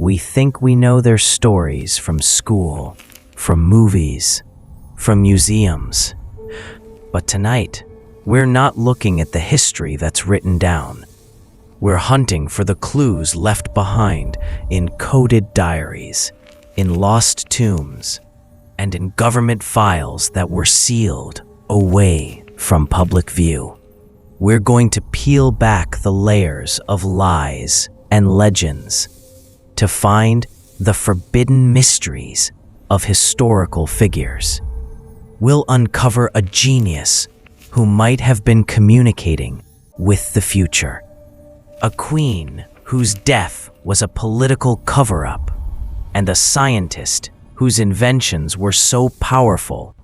We think we know their stories from school, from movies, from museums. But tonight, we're not looking at the history that's written down. We're hunting for the clues left behind in coded diaries, in lost tombs, and in government files that were sealed away from public view. We're going to peel back the layers of lies and legends to find the forbidden mysteries of historical figures. We'll uncover a genius who might have been communicating with the future. A queen whose death was a political cover-up, and a scientist whose inventions were so powerful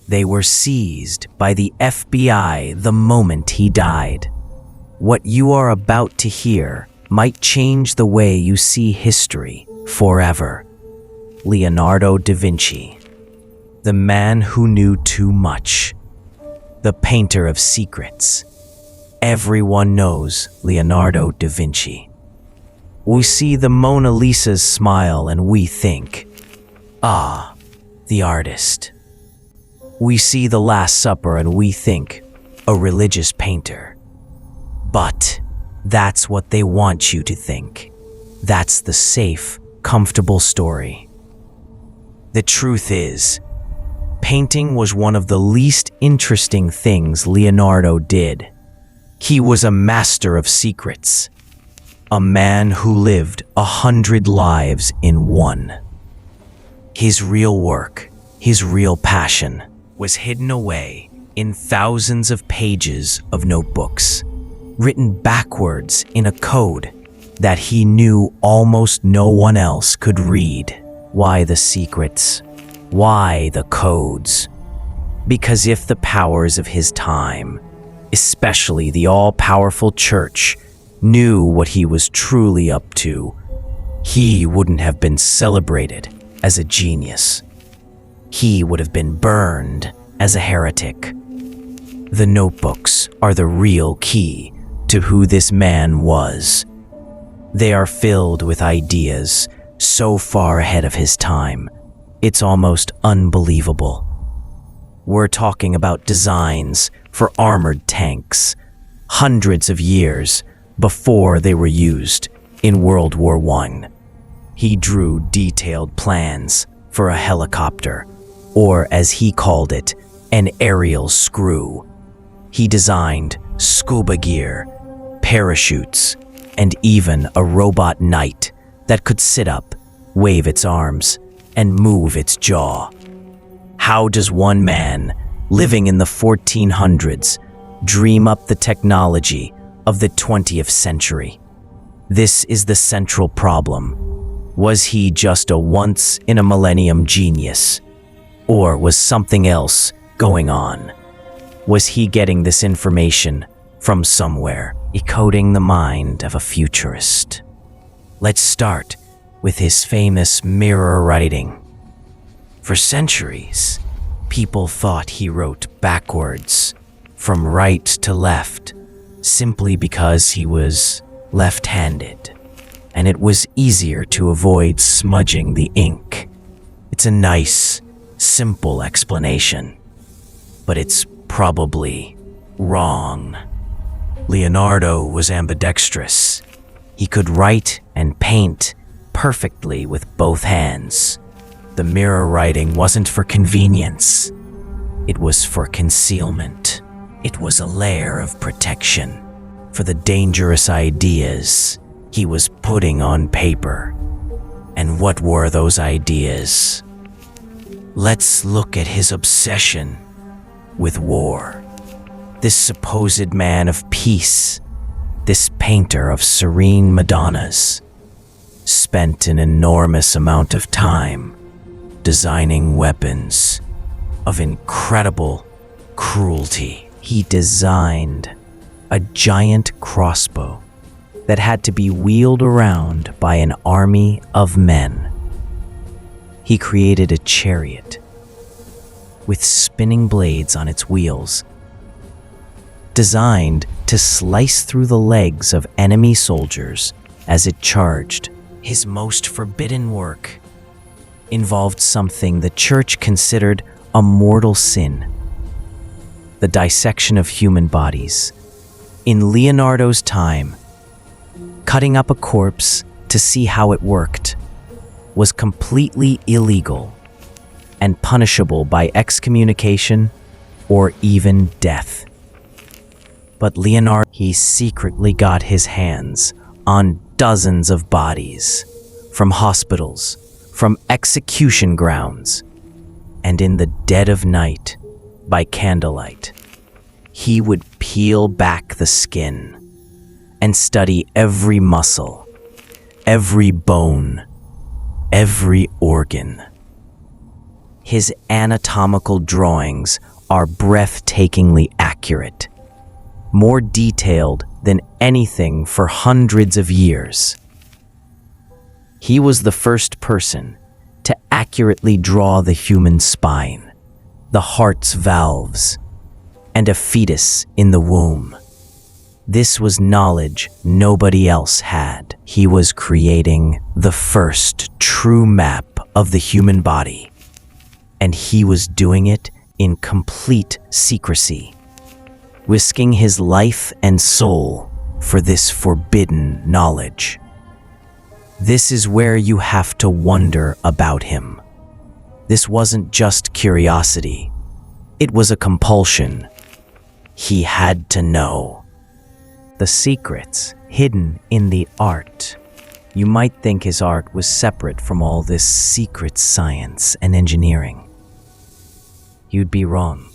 they were seized by the FBI the moment he died. What you are about to hear might change the way you see history forever. Leonardo da Vinci, the man who knew too much, the painter of secrets. Everyone knows Leonardo da Vinci. We see the Mona Lisa's smile and we think, ah, the artist. We see the Last Supper and we think, a religious painter. But that's what they want you to think. That's the safe, comfortable story. The truth is, painting was one of the least interesting things Leonardo did. He was a master of secrets, a man who lived 100 lives in one. His real work, his real passion, was hidden away in thousands of pages of notebooks, written backwards in a code that he knew almost no one else could read. Why the secrets? Why the codes? Because if the powers of his time, especially the all-powerful church, knew what he was truly up to, he wouldn't have been celebrated as a genius. He would have been burned as a heretic. The notebooks are the real key to who this man was. They are filled with ideas so far ahead of his time, it's almost unbelievable. We're talking about designs for armored tanks, hundreds of years before they were used in World War I. He drew detailed plans for a helicopter, or as he called it, an aerial screw. He designed scuba gear, parachutes, and even a robot knight that could sit up, wave its arms, and move its jaw. How does one man, living in the 1400s, dream up the technology of the 20th century? This is the central problem. Was he just a once-in-a-millennium genius? Or was something else going on? Was he getting this information from somewhere, decoding the mind of a futurist? Let's start with his famous mirror writing. For centuries, people thought he wrote backwards, from right to left, simply because he was left-handed, and it was easier to avoid smudging the ink. It's a nice, simple explanation, but it's probably wrong. Leonardo was ambidextrous. He could write and paint perfectly with both hands. The mirror writing wasn't for convenience. It was for concealment. It was a layer of protection for the dangerous ideas he was putting on paper. And what were those ideas? Let's look at his obsession with war. This supposed man of peace, this painter of serene Madonnas, spent an enormous amount of time designing weapons of incredible cruelty. He designed a giant crossbow that had to be wheeled around by an army of men. He created a chariot with spinning blades on its wheels, designed to slice through the legs of enemy soldiers as it charged His most forbidden work involved something the church considered a mortal sin: the dissection of human bodies. In Leonardo's time, cutting up a corpse to see how it worked was completely illegal and punishable by excommunication or even death. But Leonardo, he secretly got his hands on dozens of bodies from hospitals, from execution grounds, and in the dead of night, by candlelight, he would peel back the skin and study every muscle, every bone, every organ. His anatomical drawings are breathtakingly accurate, more detailed than anything for hundreds of years. He was the first person to accurately draw the human spine, the heart's valves, and a fetus in the womb. This was knowledge nobody else had. He was creating the first true map of the human body, and he was doing it in complete secrecy, risking his life and soul for this forbidden knowledge. This is where you have to wonder about him. This wasn't just curiosity. It was a compulsion. He had to know the secrets hidden in the art. You might think his art was separate from all this secret science and engineering. You'd be wrong.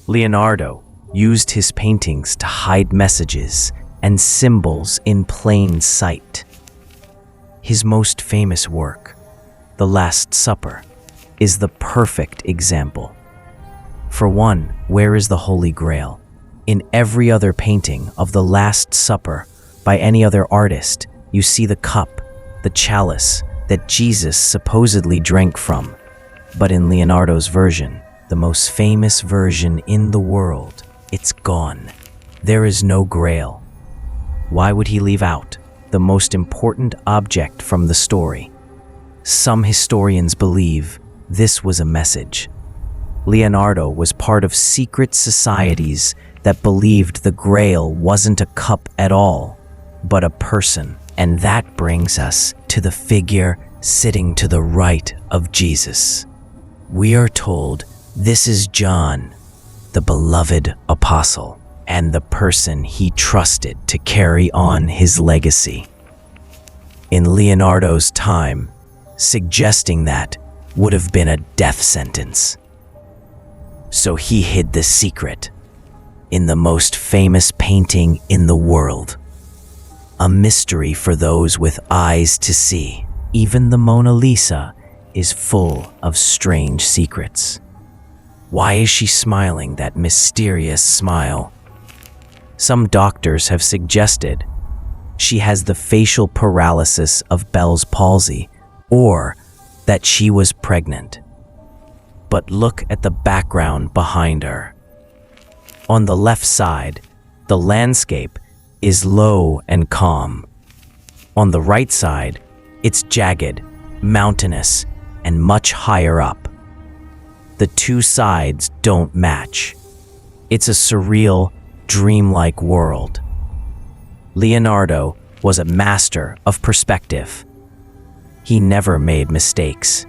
Leonardo used his paintings to hide messages and symbols in plain sight. His most famous work, The Last Supper, is the perfect example. For one, where is the Holy Grail? In every other painting of The Last Supper by any other artist, you see the cup, the chalice that Jesus supposedly drank from. But in Leonardo's version, the most famous version in the world, it's gone. There is no Grail. Why would he leave out the most important object from the story? Some historians believe this was a message. Leonardo was part of secret societies that believed the Grail wasn't a cup at all, but a person. And that brings us to the figure sitting to the right of Jesus. We are told this is John, the beloved apostle, and the person he trusted to carry on his legacy. In Leonardo's time, suggesting that would have been a death sentence. So he hid the secret in the most famous painting in the world. A mystery for those with eyes to see. Even the Mona Lisa is full of strange secrets. Why is she smiling that mysterious smile? Some doctors have suggested she has the facial paralysis of Bell's palsy, or that she was pregnant. But look at the background behind her. On the left side, the landscape is low and calm. On the right side, it's jagged, mountainous, and much higher up. The two sides don't match. It's a surreal, dreamlike world. Leonardo was a master of perspective. He never made mistakes.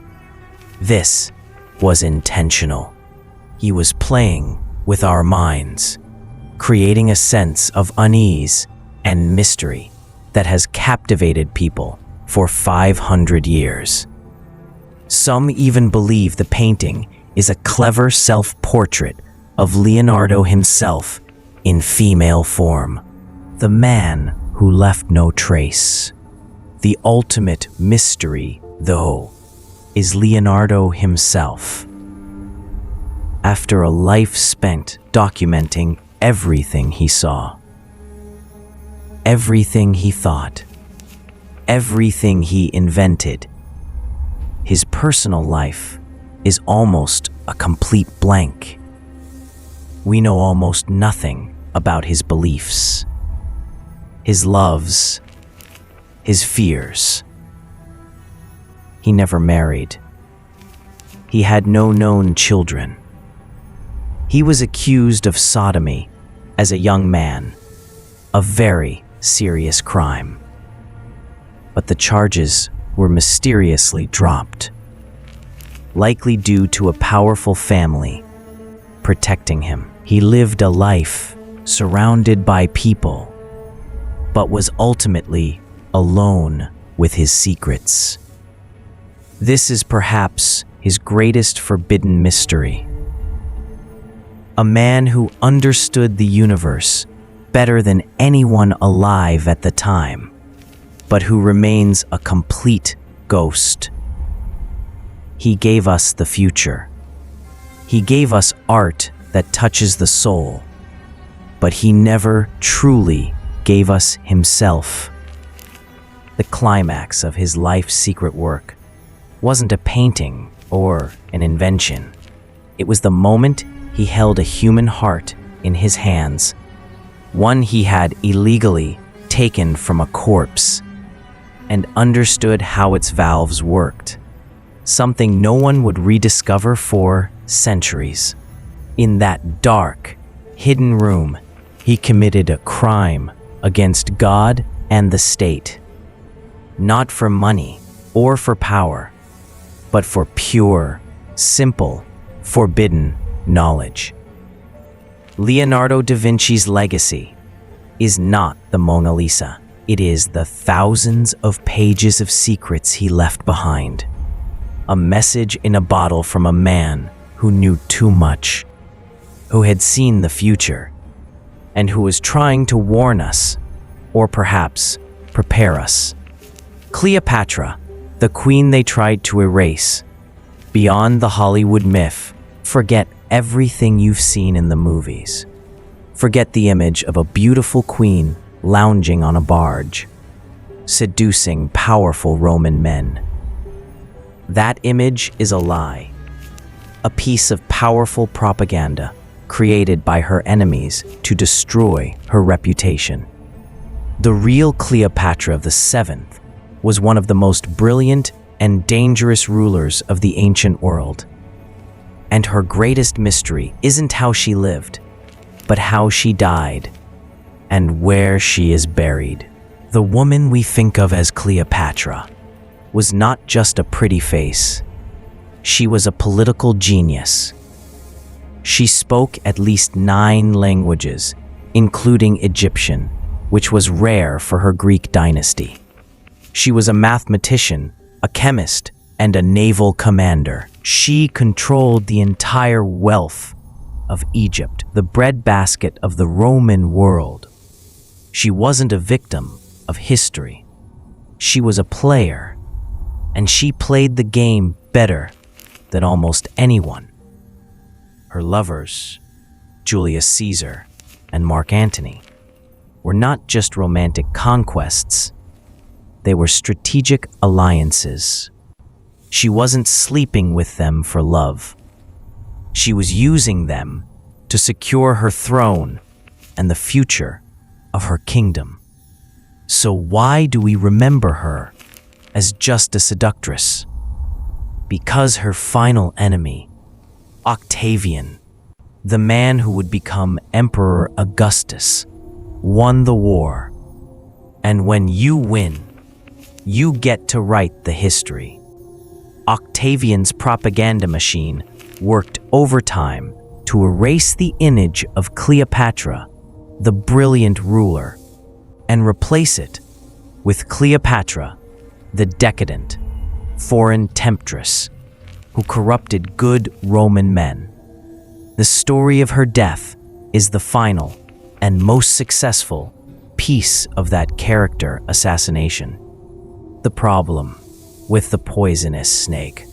This was intentional. He was playing with our minds, creating a sense of unease and mystery that has captivated people for 500 years. Some even believe the painting is a clever self-portrait of Leonardo himself in female form, the man who left no trace. The ultimate mystery, though, is Leonardo himself. After a life spent documenting everything he saw, everything he thought, everything he invented, his personal life is almost a complete blank. We know almost nothing about his beliefs, his loves, his fears, He never married. He had no known children. He was accused of sodomy as a young man, a very serious crime. But the charges were mysteriously dropped, likely due to a powerful family protecting him. He lived a life surrounded by people, but was ultimately alone with his secrets. This is perhaps his greatest forbidden mystery. A man who understood the universe better than anyone alive at the time, but who remains a complete ghost. He gave us the future. He gave us art that touches the soul, but he never truly gave us himself. The climax of his life's secret work wasn't a painting or an invention. It was the moment he held a human heart in his hands, one he had illegally taken from a corpse, and understood how its valves worked, something no one would rediscover for centuries. In that dark, hidden room, he committed a crime against God and the state, not for money or for power, but for pure, simple, forbidden knowledge. Leonardo da Vinci's legacy is not the Mona Lisa. It is the thousands of pages of secrets he left behind. A message in a bottle from a man who knew too much, who had seen the future, and who was trying to warn us, or perhaps prepare us. Cleopatra, the queen they tried to erase. Beyond the Hollywood myth, forget everything you've seen in the movies. Forget the image of a beautiful queen lounging on a barge, seducing powerful Roman men. That image is a lie, a piece of powerful propaganda created by her enemies to destroy her reputation. The real Cleopatra of the 7th was one of the most brilliant and dangerous rulers of the ancient world. And her greatest mystery isn't how she lived, but how she died and where she is buried. The woman we think of as Cleopatra was not just a pretty face. She was a political genius. She spoke at least 9 languages, including Egyptian, which was rare for her Greek dynasty. She was a mathematician, a chemist, and a naval commander. She controlled the entire wealth of Egypt, the breadbasket of the Roman world. She wasn't a victim of history. She was a player, and she played the game better than almost anyone. Her lovers, Julius Caesar and Mark Antony, were not just romantic conquests. They were strategic alliances. She wasn't sleeping with them for love. She was using them to secure her throne and the future of her kingdom. So why do we remember her as just a seductress? Because her final enemy, Octavian, the man who would become Emperor Augustus, won the war. And when you win, you get to write the history. Octavian's propaganda machine worked overtime to erase the image of Cleopatra, the brilliant ruler, and replace it with Cleopatra, the decadent, foreign temptress who corrupted good Roman men. The story of her death is the final and most successful piece of that character assassination. The problem with the poisonous snake.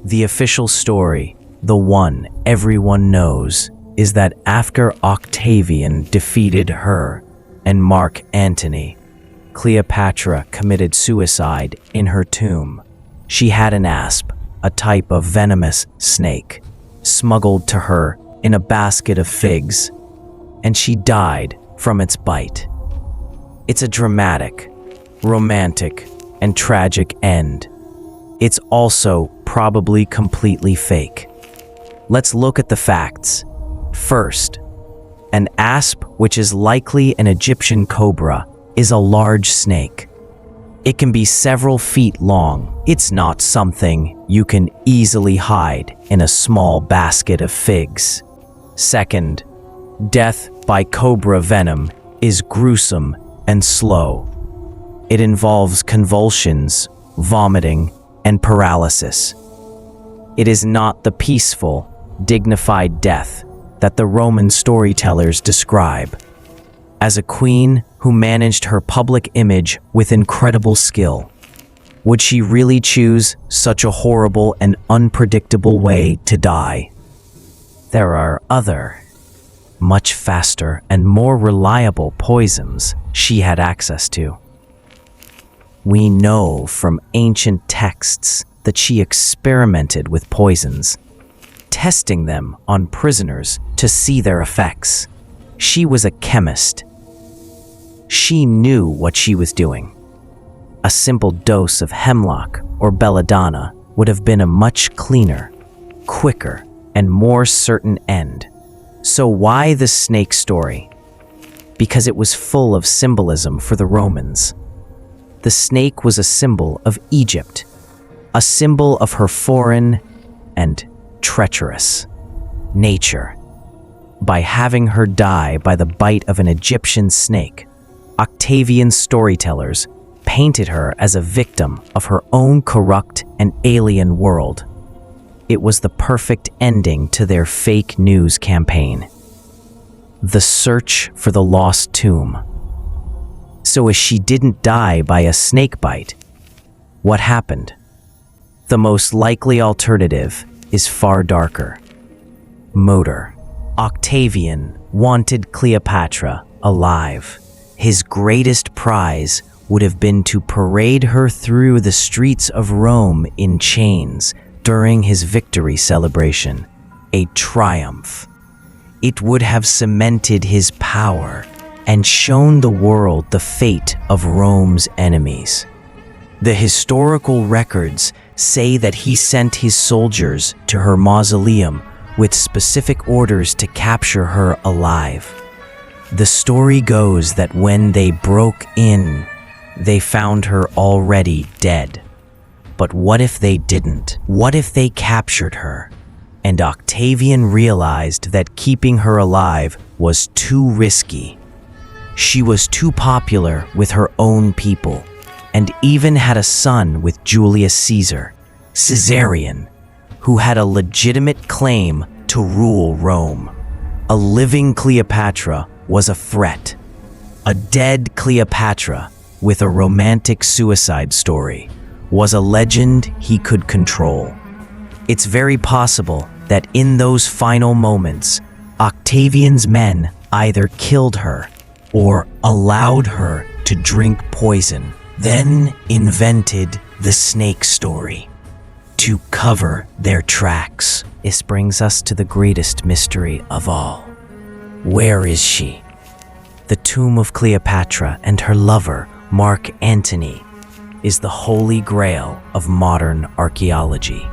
The official story, the one everyone knows, is that after Octavian defeated her and Mark Antony, Cleopatra committed suicide in her tomb. She had an asp, a type of venomous snake, smuggled to her in a basket of figs, and she died from its bite. It's a dramatic, romantic, and tragic end. it's also probably completely fake. Let's look at the facts. First, an asp, which is likely an Egyptian cobra, is a large snake. It can be several feet long. It's not something you can easily hide in a small basket of figs. Second, death by cobra venom is gruesome and slow. It involves convulsions, vomiting, and paralysis. It is not the peaceful, dignified death that the Roman storytellers describe. As a queen who managed her public image with incredible skill, would she really choose such a horrible and unpredictable way to die? There are other, much faster and more reliable poisons she had access to. We know from ancient texts that she experimented with poisons, testing them on prisoners to see their effects. She was a chemist. She knew what she was doing. A simple dose of hemlock or belladonna would have been a much cleaner, quicker, and more certain end. So why the snake story? Because it was full of symbolism for the Romans. The snake was a symbol of Egypt, a symbol of her foreign and treacherous nature. By having her die by the bite of an Egyptian snake, Octavian's storytellers painted her as a victim of her own corrupt and alien world. It was the perfect ending to their fake news campaign. The search for the lost tomb. So as she didn't die by a snake bite, what happened? The most likely alternative is far darker. Murder. Octavian wanted Cleopatra alive. His greatest prize would have been to parade her through the streets of Rome in chains during his victory celebration, a triumph. It would have cemented his power and shown the world the fate of Rome's enemies. The historical records say that he sent his soldiers to her mausoleum with specific orders to capture her alive. The story goes that when they broke in, they found her already dead. But what if they didn't? What if they captured her? And Octavian realized that keeping her alive was too risky. She was too popular with her own people, and even had a son with Julius Caesar, Caesarion, who had a legitimate claim to rule Rome. A living Cleopatra was a threat. A dead Cleopatra with a romantic suicide story was a legend he could control. It's very possible that in those final moments, Octavian's men either killed her or allowed her to drink poison, then invented the snake story to cover their tracks. This brings us to the greatest mystery of all. Where is she? The tomb of Cleopatra and her lover, Mark Antony, is the holy grail of modern archaeology.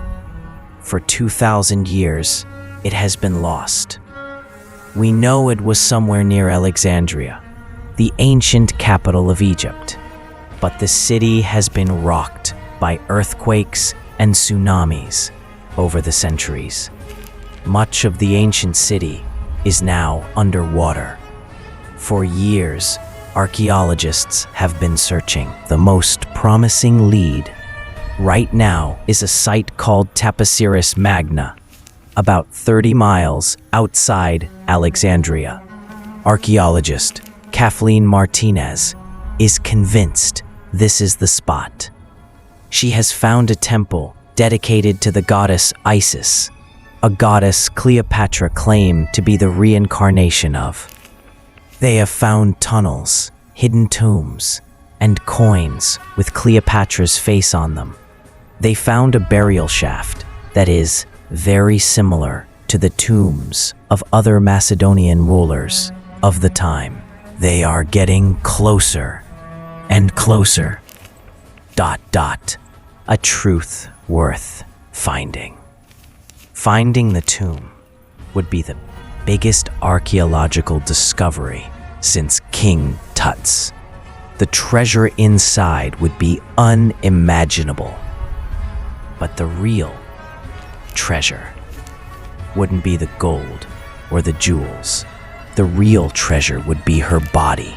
For 2,000 years, it has been lost. We know it was somewhere near Alexandria, the ancient capital of Egypt, but the city has been rocked by earthquakes and tsunamis over the centuries. Much of the ancient city is now underwater. For years, archaeologists have been searching. The most promising lead right now is a site called Taposiris Magna, about 30 miles outside Alexandria. Archaeologist Kathleen Martinez is convinced this is the spot. She has found a temple dedicated to the goddess Isis, a goddess Cleopatra claimed to be the reincarnation of. They have found tunnels, hidden tombs, and coins with Cleopatra's face on them. They found a burial shaft that is very similar to the tombs of other Macedonian rulers of the time. They are getting closer and closer. A truth worth finding. Finding the tomb would be the biggest archaeological discovery since King Tut's. The treasure inside would be unimaginable. But the real treasure wouldn't be the gold or the jewels. The real treasure would be her body.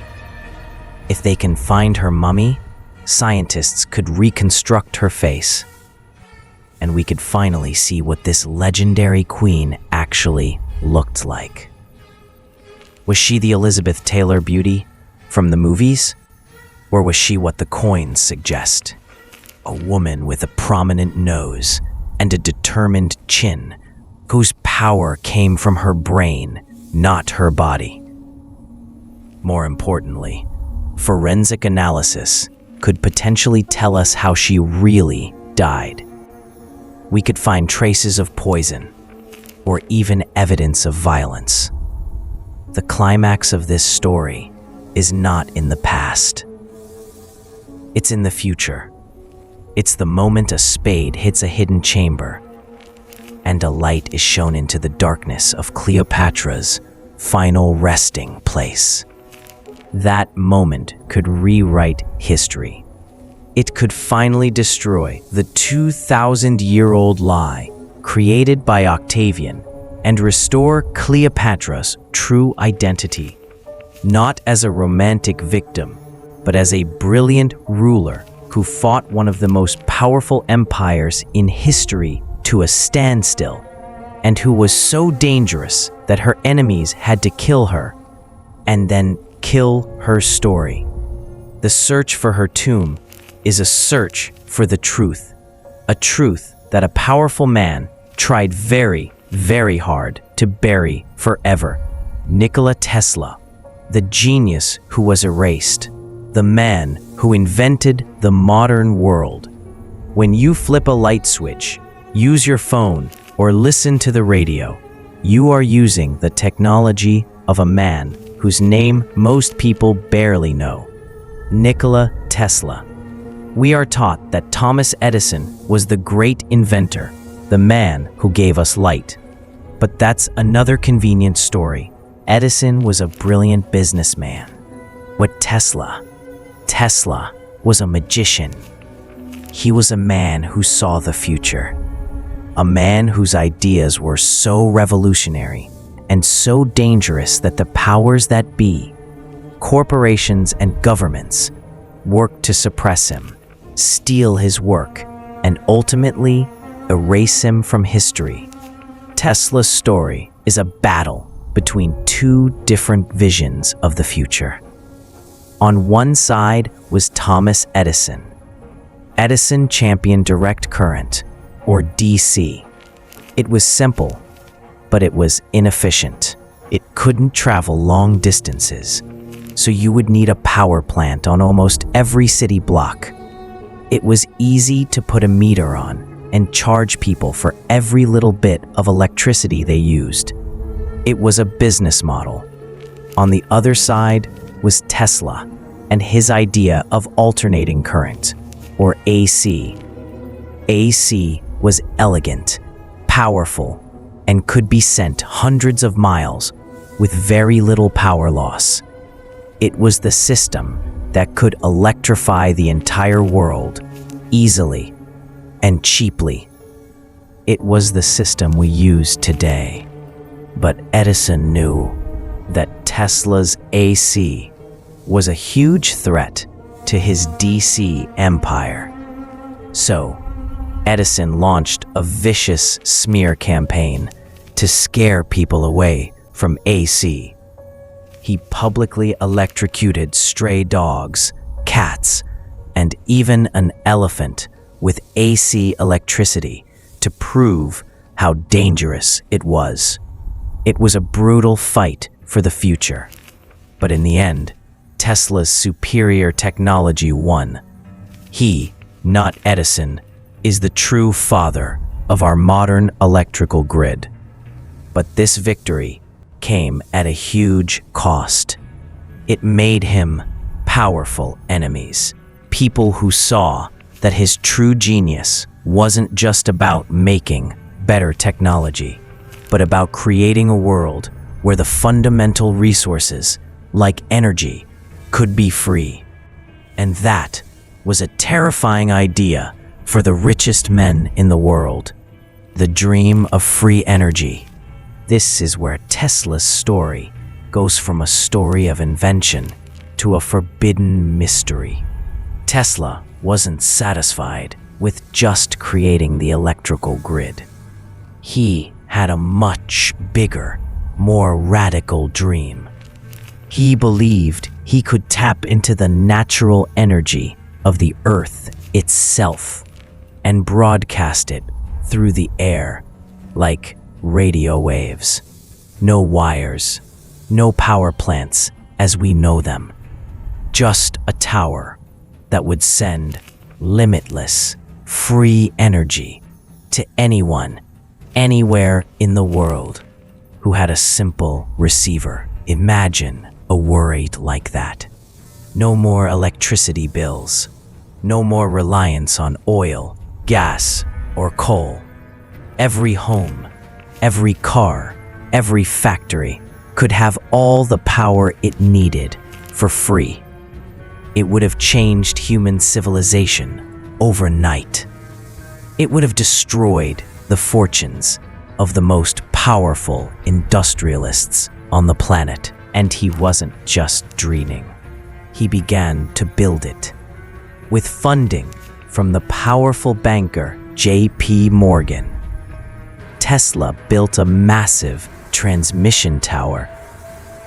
If they can find her mummy, scientists could reconstruct her face, and we could finally see what this legendary queen actually looked like. Was she the Elizabeth Taylor beauty from the movies? Or was she what the coins suggest? A woman with a prominent nose and a determined chin, whose power came from her brain, not her body. More importantly, forensic analysis could potentially tell us how she really died. We could find traces of poison, or even evidence of violence. The climax of this story is not in the past. It's in the future. It's the moment a spade hits a hidden chamber, and a light is shown into the darkness of Cleopatra's final resting place. That moment could rewrite history. It could finally destroy the 2,000-year-old lie created by Octavian and restore Cleopatra's true identity, not as a romantic victim, but as a brilliant ruler who fought one of the most powerful empires in history to a standstill, and who was so dangerous that her enemies had to kill her, and then kill her story. The search for her tomb is a search for the truth, a truth that a powerful man tried very, very hard to bury forever. Nikola Tesla, the genius who was erased, the man who invented the modern world. When you flip a light switch, use your phone, or listen to the radio, you are using the technology of a man whose name most people barely know, Nikola Tesla. We are taught that Thomas Edison was the great inventor, the man who gave us light. But that's another convenient story. Edison was a brilliant businessman. What Tesla was a magician. He was a man who saw the future. A man whose ideas were so revolutionary and so dangerous that the powers that be, corporations and governments, worked to suppress him, steal his work, and ultimately erase him from history. Tesla's story is a battle between two different visions of the future. On one side was Thomas Edison. Edison championed direct current, or DC. It was simple, but it was inefficient. It couldn't travel long distances, so you would need a power plant on almost every city block. It was easy to put a meter on and charge people for every little bit of electricity they used. It was a business model. On the other side was Tesla and his idea of alternating current, or AC. AC was elegant, powerful, and could be sent hundreds of miles with very little power loss. It was the system that could electrify the entire world easily and cheaply. It was the system we use today. But Edison knew that Tesla's AC was a huge threat to his DC empire. So, Edison launched a vicious smear campaign to scare people away from AC. He publicly electrocuted stray dogs, cats, and even an elephant with AC electricity to prove how dangerous it was. It was a brutal fight for the future. But in the end, Tesla's superior technology won. He, not Edison, is the true father of our modern electrical grid. But this victory came at a huge cost. It made him powerful enemies, people who saw that his true genius wasn't just about making better technology, but about creating a world where the fundamental resources, like energy, could be free. And that was a terrifying idea for the richest men in the world. The dream of free energy. This is where Tesla's story goes from a story of invention to a forbidden mystery. Tesla wasn't satisfied with just creating the electrical grid. He had a much bigger, more radical dream. He believed he could tap into the natural energy of the Earth itself and broadcast it through the air like radio waves. No wires, no power plants as we know them. Just a tower that would send limitless, free energy to anyone, anywhere in the world who had a simple receiver. Imagine a world like that. No more electricity bills. No more reliance on oil, gas, or coal. Every home, every car, every factory could have all the power it needed for free. It would have changed human civilization overnight. It would have destroyed the fortunes of the most powerful industrialists on the planet. And he wasn't just dreaming. He began to build it. With funding from the powerful banker J.P. Morgan, Tesla built a massive transmission tower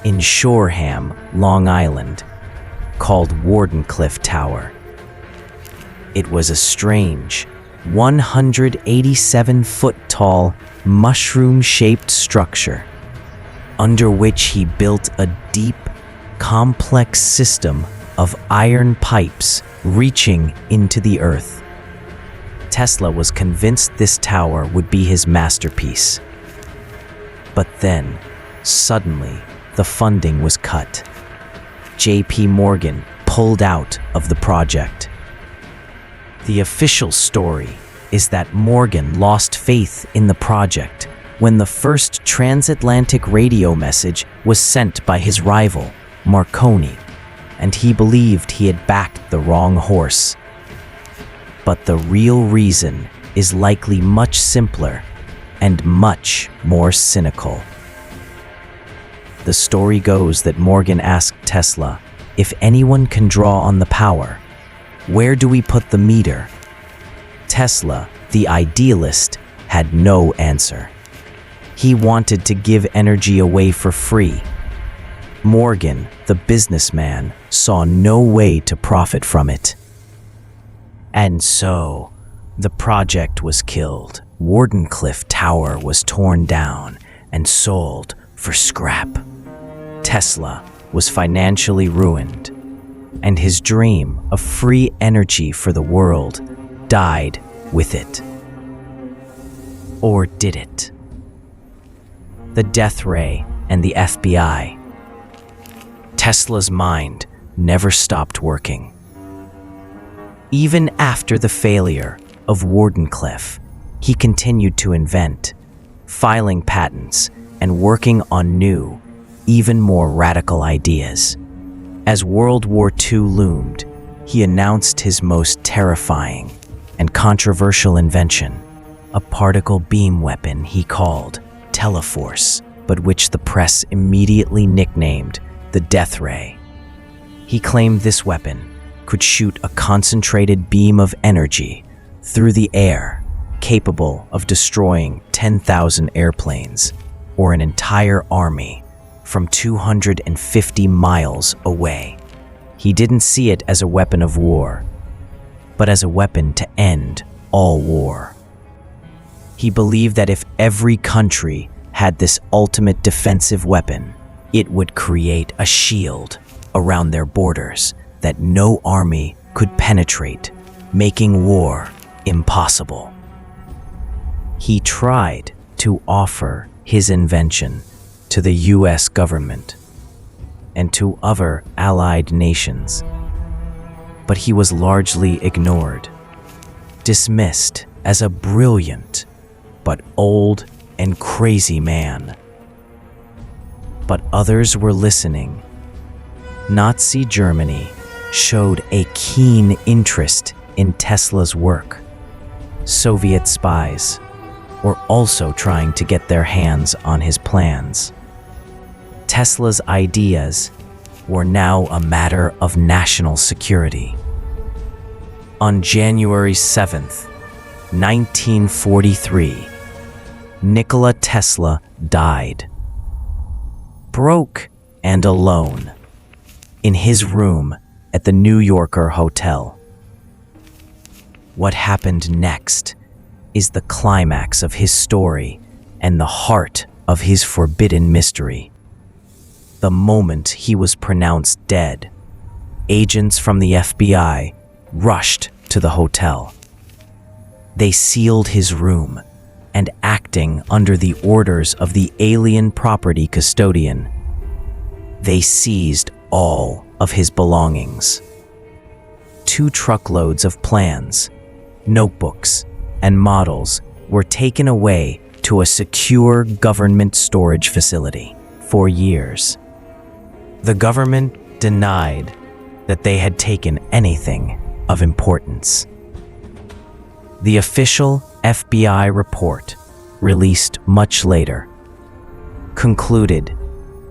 in Shoreham, Long Island, called Wardenclyffe Tower. It was a strange, 187-foot-tall, mushroom-shaped structure under which he built a deep, complex system of iron pipes reaching into the earth. Tesla was convinced this tower would be his masterpiece. But then, suddenly, the funding was cut. J.P. Morgan pulled out of the project. The official story is that Morgan lost faith in the project when the first transatlantic radio message was sent by his rival, Marconi, and he believed he had backed the wrong horse. But the real reason is likely much simpler and much more cynical. The story goes that Morgan asked Tesla, "If anyone can draw on the power, where do we put the meter?" Tesla, the idealist, had no answer. He wanted to give energy away for free. Morgan, the businessman, saw no way to profit from it. And so, the project was killed. Wardenclyffe Tower was torn down and sold for scrap. Tesla was financially ruined, and his dream of free energy for the world died with it. Or did it? The death ray and the FBI. Tesla's mind never stopped working. Even after the failure of Wardenclyffe, he continued to invent, filing patents and working on new, even more radical ideas. As World War II loomed, he announced his most terrifying and controversial invention, a particle beam weapon he called Teleforce, but which the press immediately nicknamed the Death Ray. He claimed this weapon could shoot a concentrated beam of energy through the air, capable of destroying 10,000 airplanes or an entire army from 250 miles away. He didn't see it as a weapon of war, but as a weapon to end all war. He believed that if every country had this ultimate defensive weapon, it would create a shield around their borders that no army could penetrate, making war impossible. He tried to offer his invention to the US government and to other allied nations, but he was largely ignored, dismissed as a brilliant but old and crazy man. But others were listening. Nazi Germany showed a keen interest in Tesla's work. Soviet spies were also trying to get their hands on his plans. Tesla's ideas were now a matter of national security. On January 7th, 1943, Nikola Tesla died. Broke and alone, in his room at the New Yorker hotel. What happened next is the climax of his story and the heart of his forbidden mystery. The moment he was pronounced dead, agents from the FBI rushed to the hotel. They sealed his room, and acting under the orders of the alien property custodian, they seized all of his belongings. 2 truckloads of plans, notebooks, and models were taken away to a secure government storage facility. For years, the government denied that they had taken anything of importance. The official FBI report, released much later, concluded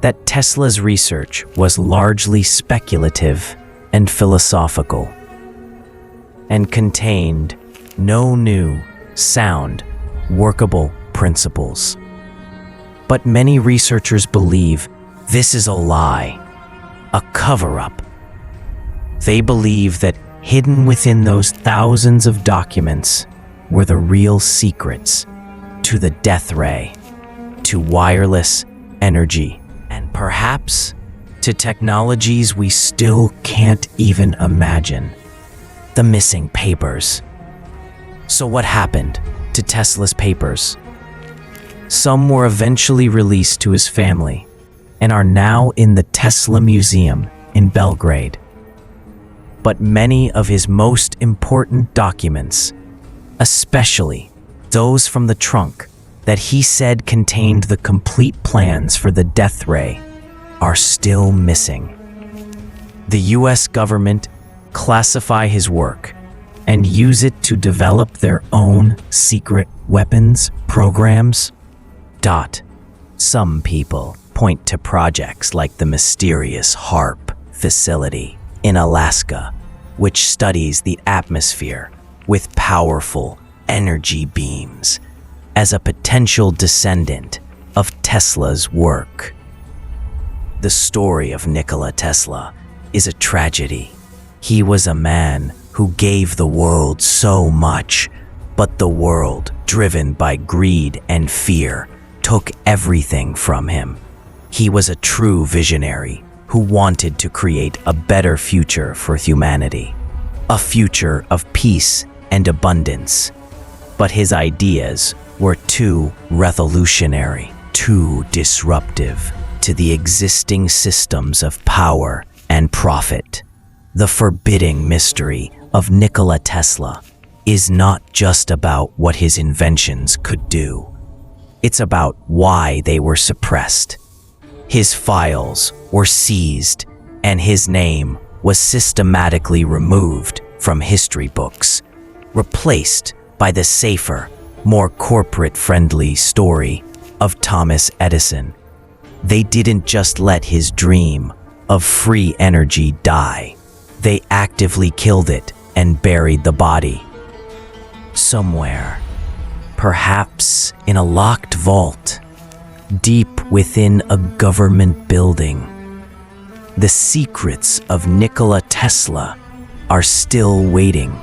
that Tesla's research was largely speculative and philosophical, and contained no new, sound, workable principles. But many researchers believe this is a lie, a cover-up. They believe that hidden within those thousands of documents were the real secrets to the death ray, to wireless energy, and perhaps to technologies we still can't even imagine. The missing papers. So what happened to Tesla's papers? Some were eventually released to his family and are now in the Tesla Museum in Belgrade. But many of his most important documents, especially those from the trunk that he said contained the complete plans for the death ray, are still missing. The US government classify his work and use it to develop their own secret weapons programs. Some people point to projects like the mysterious HARP facility in Alaska, which studies the atmosphere with powerful energy beams, as a potential descendant of Tesla's work. The story of Nikola Tesla is a tragedy. He was a man who gave the world so much, but the world, driven by greed and fear, took everything from him. He was a true visionary who wanted to create a better future for humanity, a future of peace and abundance. But his ideas were too revolutionary, too disruptive to the existing systems of power and profit. The forbidding mystery of Nikola Tesla is not just about what his inventions could do. It's about why they were suppressed. His files were seized, and his name was systematically removed from history books, replaced by the safer, more corporate-friendly story of Thomas Edison. They didn't just let his dream of free energy die. They actively killed it and buried the body. Somewhere, perhaps in a locked vault, deep within a government building, the secrets of Nikola Tesla are still waiting.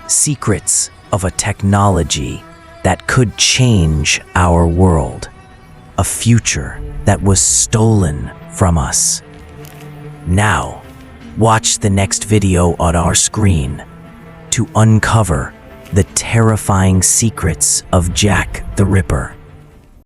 Secrets of a technology that could change our world, a future that was stolen from us. Now, watch the next video on our screen to uncover the terrifying secrets of Jack the Ripper.